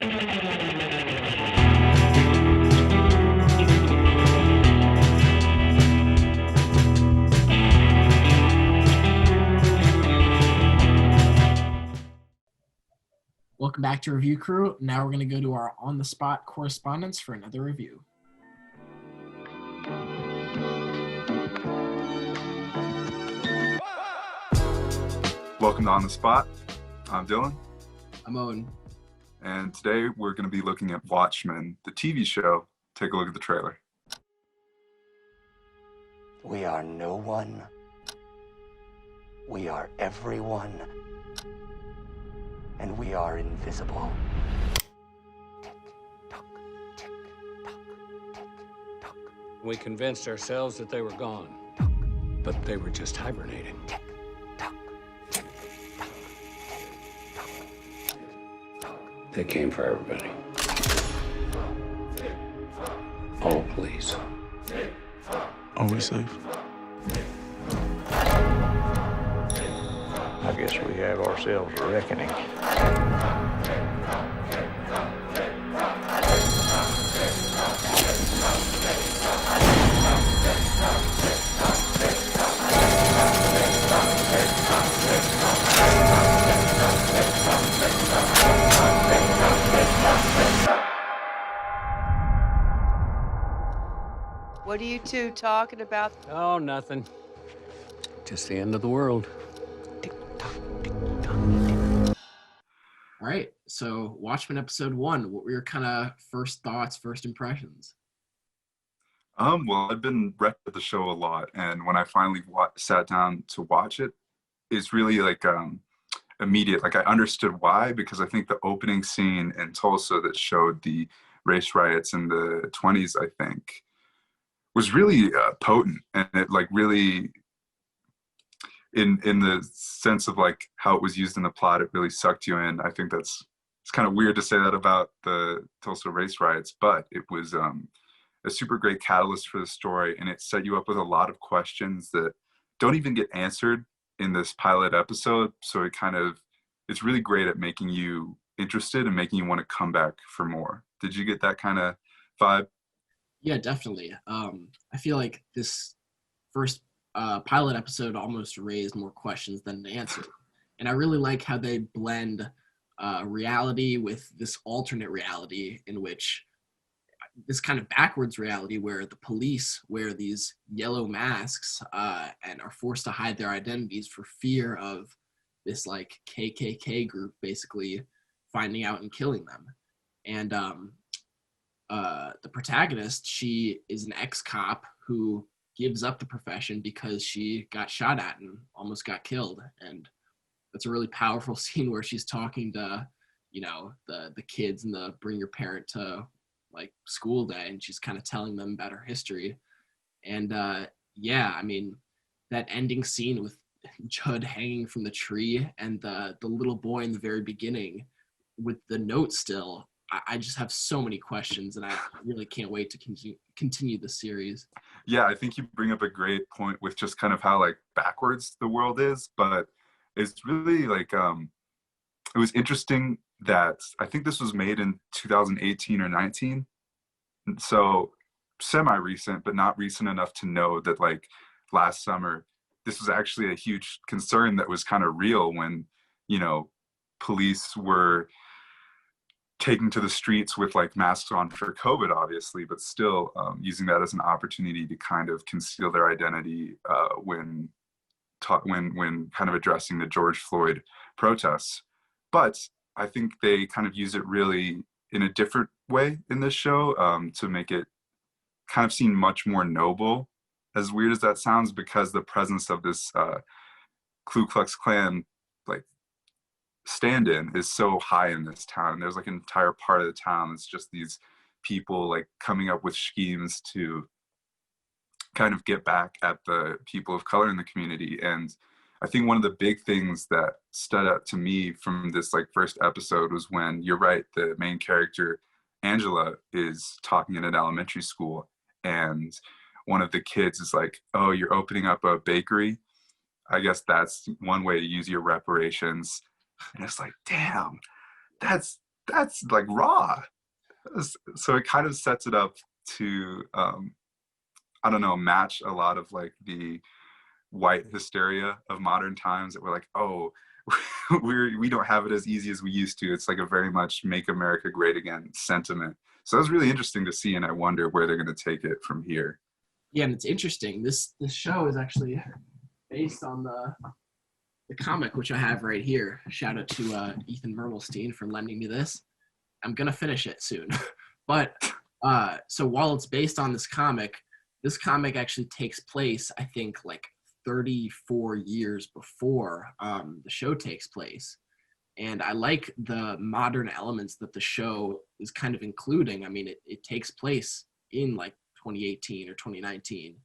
Welcome back to Review Crew. Now we're going to go to our on-the-spot correspondence for another review. Welcome to On the Spot. I'm Dylan. I'm Owen. And today we're going to be looking at Watchmen, the TV show. Take a look at the trailer. We are no one. We are everyone. And we are invisible. Tick, tock, tick, tock, tick, tock. We convinced ourselves that they were gone, but they were just hibernating. Tick, tock, tick, tock, tick, tock. They came for everybody. Oh, please. Are we safe? I guess we have ourselves a reckoning. What are you two talking about? Oh, nothing. Just the end of the world. All right, so Watchmen episode 1. What were your kind of first thoughts, first impressions? Well, I've been read the show a lot, and when I finally sat down to watch it, it's really like immediate. Like I understood why, because I think the opening scene in Tulsa that showed the race riots in the 20s, I think, was really potent, and it like really, in the sense of like how it was used in the plot, it really sucked you in. I think it's kind of weird to say that about the Tulsa race riots, but it was a super great catalyst for the story, and it set you up with a lot of questions that don't even get answered in this pilot episode. So it's really great at making you interested and making you want to come back for more. Did you get that kind of vibe? Yeah, definitely. I feel like this first pilot episode almost raised more questions than it answered. And I really like how they blend reality with this alternate reality, in which this kind of backwards reality where the police wear these yellow masks and are forced to hide their identities for fear of this like KKK group basically finding out and killing them. And the protagonist, she is an ex-cop who gives up the profession because she got shot at and almost got killed. And that's a really powerful scene where she's talking to, the kids in the bring your parent to like school day, and she's kind of telling them about her history. And that ending scene with Judd hanging from the tree and the little boy in the very beginning with the note still, I just have so many questions, and I really can't wait to continue the series. Yeah, I think you bring up a great point with just kind of how like backwards the world is, but it's really like it was interesting that I think this was made in 2018 or 19, so semi-recent, but not recent enough to know that like last summer this was actually a huge concern that was kind of real when police were taking to the streets with like masks on for COVID, obviously, but still using that as an opportunity to kind of conceal their identity when kind of addressing the George Floyd protests. But I think they kind of use it really in a different way in this show to make it kind of seem much more noble, as weird as that sounds, because the presence of this Ku Klux Klan like stand-in is so high in this town. There's like an entire part of the town that's just these people like coming up with schemes to kind of get back at the people of color in the community. And I think one of the big things that stood out to me from this like first episode was when, you're right, the main character Angela is talking in an elementary school, and one of the kids is like, "Oh, you're opening up a bakery? I guess that's one way to use your reparations." And it's like, damn, that's that's like raw. So it kind of sets it up to, I don't know, match a lot of like the white hysteria of modern times that we're like, oh, we don't have it as easy as we used to. It's like a very much make America great again sentiment. So it was really interesting to see, and I wonder where they're going to take it from here. Yeah, and it's interesting. This show is actually based on the comic, which I have right here. Shout out to Ethan Mermelstein for lending me this. I'm gonna finish it soon. But so while it's based on this comic actually takes place, I think, like 34 years before the show takes place. And I like the modern elements that the show is kind of including. I mean, it takes place in like 2018 or 2019.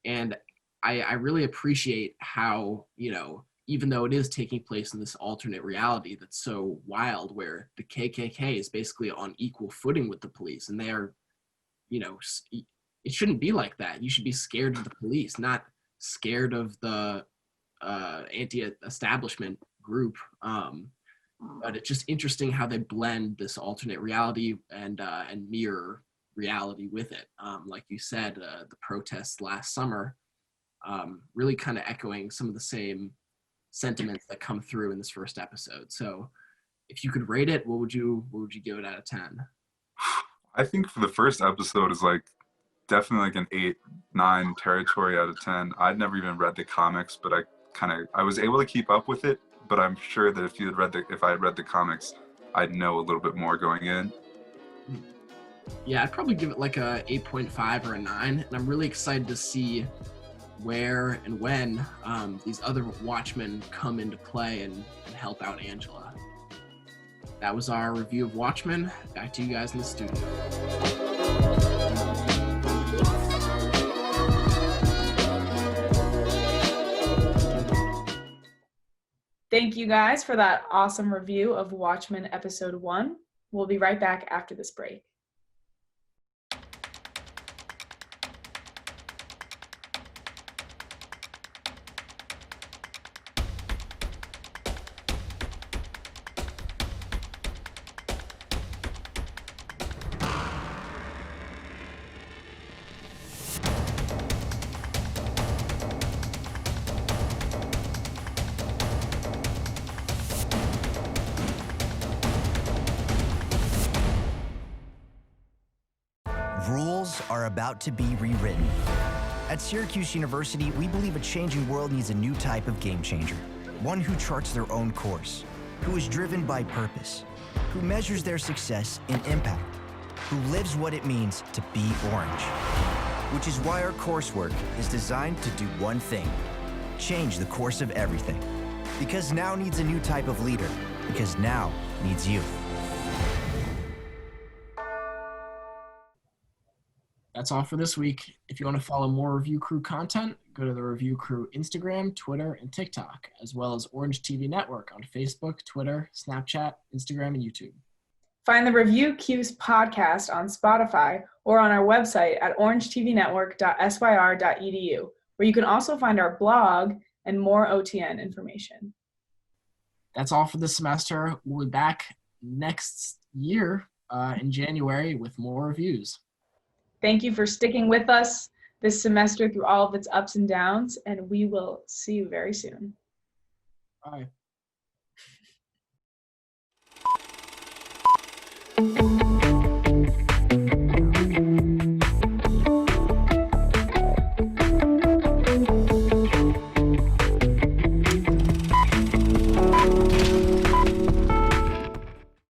And I really appreciate how, you know, even though it is taking place in this alternate reality that's so wild, where the KKK is basically on equal footing with the police, and they are, you know, it shouldn't be like that. You should be scared of the police, not scared of the anti-establishment group. But it's just interesting how they blend this alternate reality and mirror reality with it. Like you said, the protests last summer, really kind of echoing some of the same sentiments that come through in this first episode. So if you could rate it, what would you give it out of 10? I think for the first episode is like definitely like an 8-9 territory out of 10. I'd never even read the comics, but I was able to keep up with it, but I'm sure that if I had read the comics, I'd know a little bit more going in. Yeah, I'd probably give it like a 8.5 or a 9, and I'm really excited to see where and when these other Watchmen come into play and help out Angela. That was our review of Watchmen. Back to you guys in the studio. Thank you guys for that awesome review of Watchmen Episode 1. We'll be right back after this break. Rules are about to be rewritten. At Syracuse University, we believe a changing world needs a new type of game changer. One who charts their own course, who is driven by purpose, who measures their success in impact, who lives what it means to be orange. Which is why our coursework is designed to do one thing: change the course of everything. Because now needs a new type of leader. Because now needs you. That's all for this week. If you want to follow more Review Crew content, go to the Review Crew Instagram, Twitter, and TikTok, as well as Orange TV Network on Facebook, Twitter, Snapchat, Instagram, and YouTube. Find the Review Q's podcast on Spotify or on our website at orangetvnetwork.syr.edu, where you can also find our blog and more OTN information. That's all for this semester. We'll be back next year in January with more reviews. Thank you for sticking with us this semester through all of its ups and downs, and we will see you very soon. Bye.